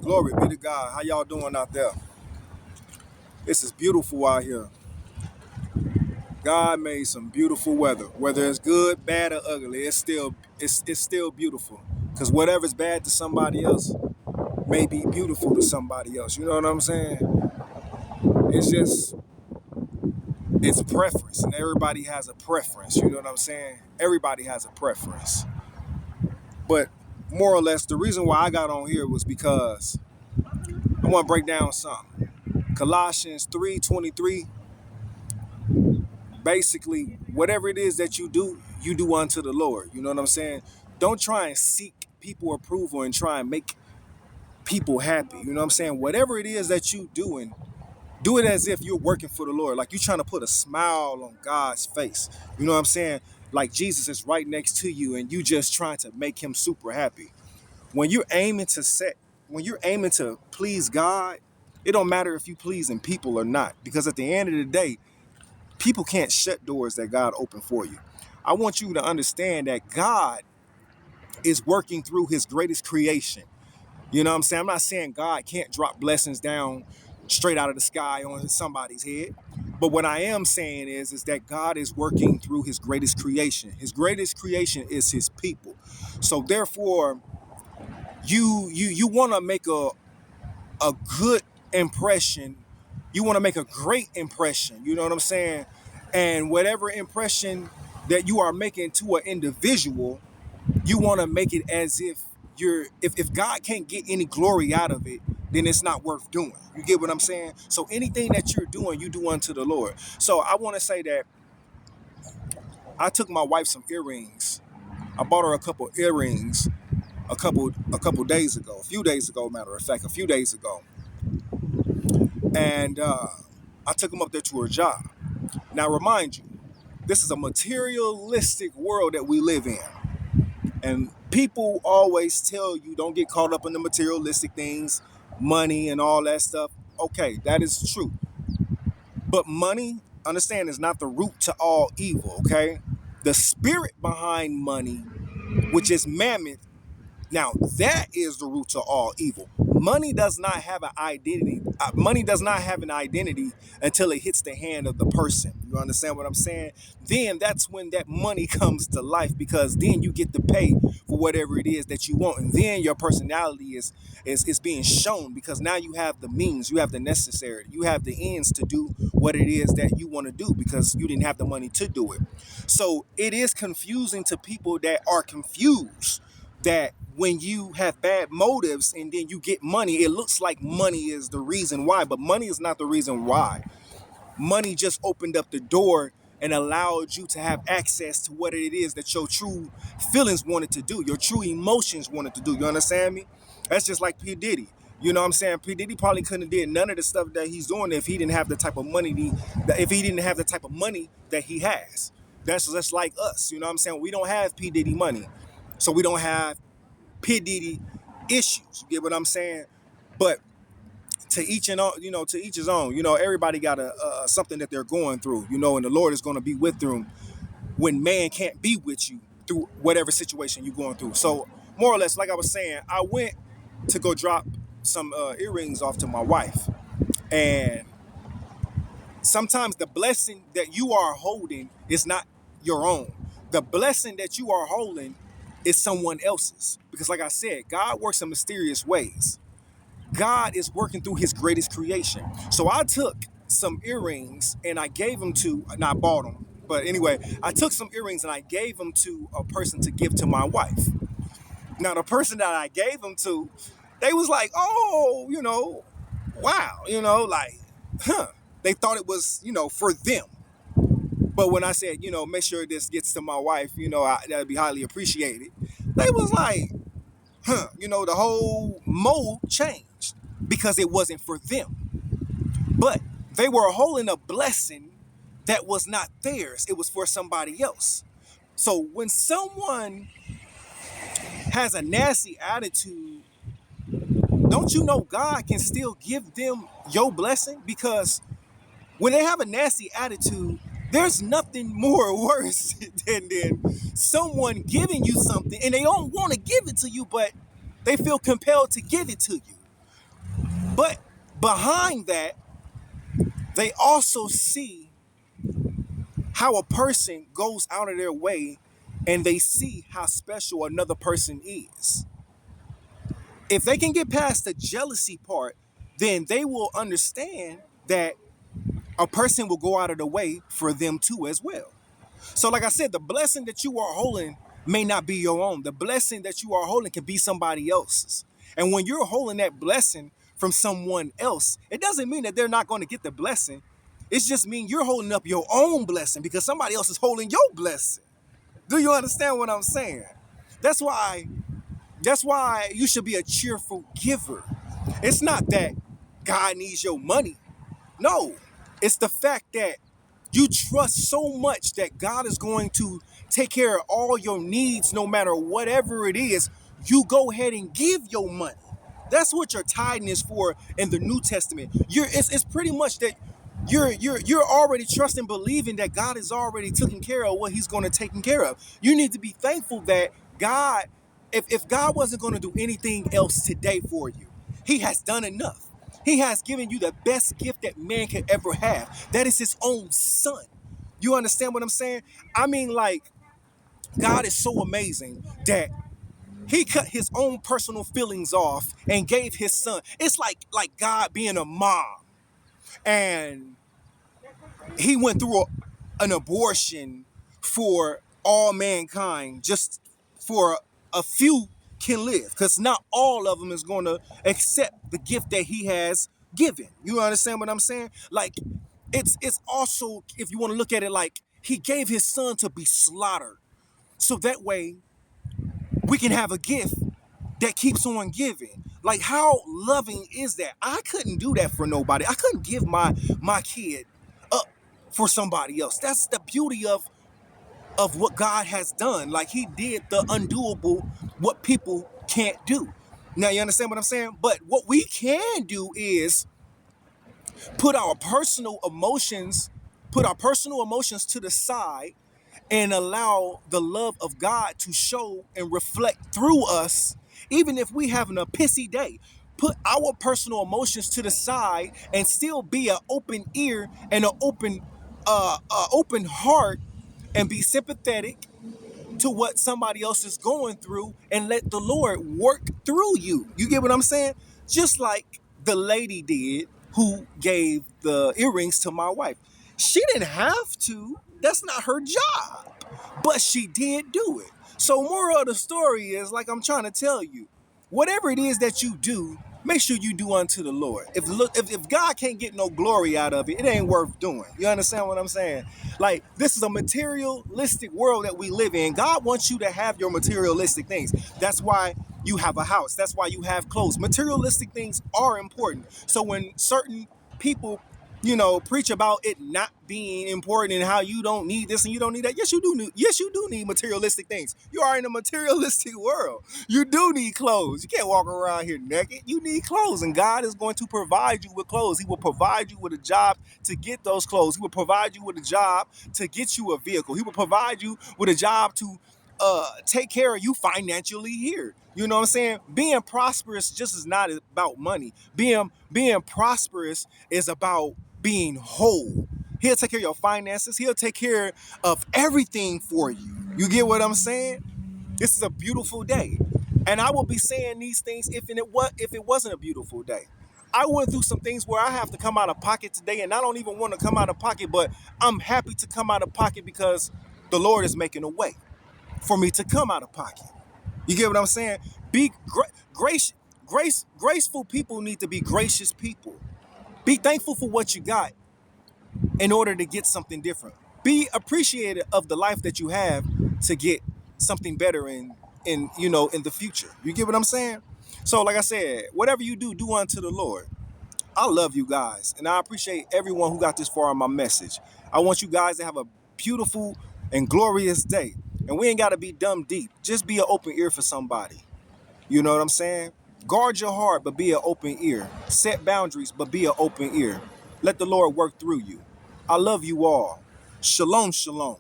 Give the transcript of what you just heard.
Glory be to God. How y'all doing out there? This is beautiful out here. God made some beautiful weather. Whether it's good, bad, or ugly, it's still beautiful. Cause whatever's bad to somebody else may be beautiful to somebody else. You know what I'm saying? It's just it's preference, and everybody has a preference. You know what I'm saying? Everybody has a preference. But more or less, the reason why I got on here was because I want to break down something. Colossians 3:23. Basically, whatever it is that you do unto the Lord. You know what I'm saying? Don't try and seek people approval and try and make people happy. You know what I'm saying? Whatever it is that you doing, do it as if you're working for the Lord. Like you're trying to put a smile on God's face. You know what I'm saying? Like Jesus is right next to you and you just trying to make him super happy. When you're aiming to when you're aiming to please God, it don't matter if you pleasing people or not. Because at the end of the day, people can't shut doors that God opened for you. I want you to understand that God is working through his greatest creation. You know what I'm saying? I'm not saying God can't drop blessings down straight out of the sky on somebody's head. But what I am saying is that God is working through his greatest creation. His greatest creation is his people. So therefore, you want to make a good impression. You want to make a great impression. You know what I'm saying? And whatever impression that you are making to an individual, you want to make it as if if God can't get any glory out of it, then it's not worth doing. You get what I'm saying? So anything that you're doing, you do unto the Lord. So I want to say that I took my wife some earrings. I bought her a couple earrings a couple days ago, a few days ago, matter of fact, a few days ago. And I took them up there to her job. Now, remind you, this is a materialistic world that we live in. And people always tell you don't get caught up in the materialistic things, money and all that stuff. Okay, that is true. But money, understand, is not the root to all evil, okay? The spirit behind money, which is mammon, now that is the root to all evil. Money does not have an identity. Money does not have an identity until it hits the hand of the person. You understand what I'm saying? Then that's when that money comes to life because then you get to pay for whatever it is that you want, and then your personality is being shown because now you have the means, you have the necessary, you have the ends to do what it is that you want to do because you didn't have the money to do it. So it is confusing to people that are confused that when you have bad motives and then you get money, it looks like money is the reason why, but money is not the reason why. Money just opened up the door and allowed you to have access to what it is that your true feelings wanted to do, your true emotions wanted to do. You understand me? That's just like P. Diddy. You know what I'm saying? P. Diddy probably couldn't have did none of the stuff that he's doing if he didn't have the type of money if he didn't have the type of money that he has. That's just like us. You know what I'm saying? We don't have P. Diddy money. So we don't have P. Diddy issues. You get what I'm saying? But to each and all, to each his own. Everybody got a something that they're going through. And the Lord is going to be with them when man can't be with you through whatever situation you're going through. So more or less, like I was saying, I went to go drop some earrings off to my wife, and sometimes the blessing that you are holding is not your own. The blessing that you are holding is someone else's. Because like I said, God works in mysterious ways. God is working through his greatest creation. So I took some earrings and I gave them to, not bought them, but anyway, I took some earrings and I gave them to a person to give to my wife. Now, the person that I gave them to, they was like, oh, wow, like, huh. They thought it was, for them. But when I said, make sure this gets to my wife, that'd be highly appreciated. They was like, huh, the whole mode changed because it wasn't for them. But they were holding a blessing that was not theirs. It was for somebody else. So when someone has a nasty attitude, don't you know God can still give them your blessing? Because when they have a nasty attitude, there's nothing more worse than someone giving you something and they don't want to give it to you, but they feel compelled to give it to you. But behind that, they also see how a person goes out of their way and they see how special another person is. If they can get past the jealousy part, then they will understand that a person will go out of the way for them too as well. So, like I said, the blessing that you are holding may not be your own. The blessing that you are holding can be somebody else's. And when you're holding that blessing from someone else, it doesn't mean that they're not going to get the blessing. It's just mean you're holding up your own blessing because somebody else is holding your blessing. Do you understand what I'm saying? That's why you should be a cheerful giver. It's not that God needs your money. No, it's the fact that you trust so much that God is going to take care of all your needs no matter whatever it is. You go ahead and give your money. That's what your tithing is for in the New Testament. It's pretty much that you're already trusting, believing that God is already taking care of what he's going to take care of. You need to be thankful that God, if God wasn't going to do anything else today for you, he has done enough. He has given you the best gift that man could ever have. That is his own son. You understand what I'm saying? I mean, like, God is so amazing that he cut his own personal feelings off and gave his son. It's like God being a mom and he went through an abortion for all mankind, just for a few can live, because not all of them is going to accept the gift that he has given. You understand what I'm saying? Like, it's also, if you want to look at it, like he gave his son to be slaughtered, so that way we can have a gift that keeps on giving. Like, how loving is that? I couldn't do that for nobody. I couldn't give my kid up for somebody else. That's the beauty of what God has done. Like, he did the undoable, what people can't do. Now, you understand what I'm saying? But what we can do is put our personal emotions, to the side and allow the love of God to show and reflect through us, even if we having a pissy day. Put our personal emotions to the side and still be an open ear and an open heart, and be sympathetic to what somebody else is going through, and let the Lord work through you. You get what I'm saying? Just like the lady did who gave the earrings to my wife. She didn't have to. That's not her job. But she did do it. So moral of the story is, like I'm trying to tell you, whatever it is that you do, make sure you do unto the Lord. If God can't get no glory out of it, it ain't worth doing. You understand what I'm saying? Like, this is a materialistic world that we live in. God wants you to have your materialistic things. That's why you have a house. That's why you have clothes. Materialistic things are important. So when certain people, preach about it not being important and how you don't need this and you don't need that. Yes, you do. Yes, you do need materialistic things. You are in a materialistic world. You do need clothes. You can't walk around here naked. You need clothes, and God is going to provide you with clothes. He will provide you with a job to get those clothes. He will provide you with a job to get you a vehicle. He will provide you with a job to take care of you financially here. You know what I'm saying? Being prosperous just is not about money. Being prosperous is about being whole. He'll take care of your finances. He'll take care of everything for you. You get what I'm saying? This is a beautiful day. And I will be saying these things if it wasn't a beautiful day. I went through some things where I have to come out of pocket today, and I don't even want to come out of pocket, but I'm happy to come out of pocket because the Lord is making a way for me to come out of pocket. You get what I'm saying? Be graceful people need to be gracious people. Be thankful for what you got in order to get something different. Be appreciative of the life that you have to get something better in the future. You get what I'm saying? So, like I said, whatever you do, do unto the Lord. I love you guys, and I appreciate everyone who got this far on my message. I want you guys to have a beautiful and glorious day. And we ain't got to be dumb deep. Just be an open ear for somebody. You know what I'm saying? Guard your heart, but be an open ear. Set boundaries, but be an open ear. Let the Lord work through you. I love you all. Shalom, shalom.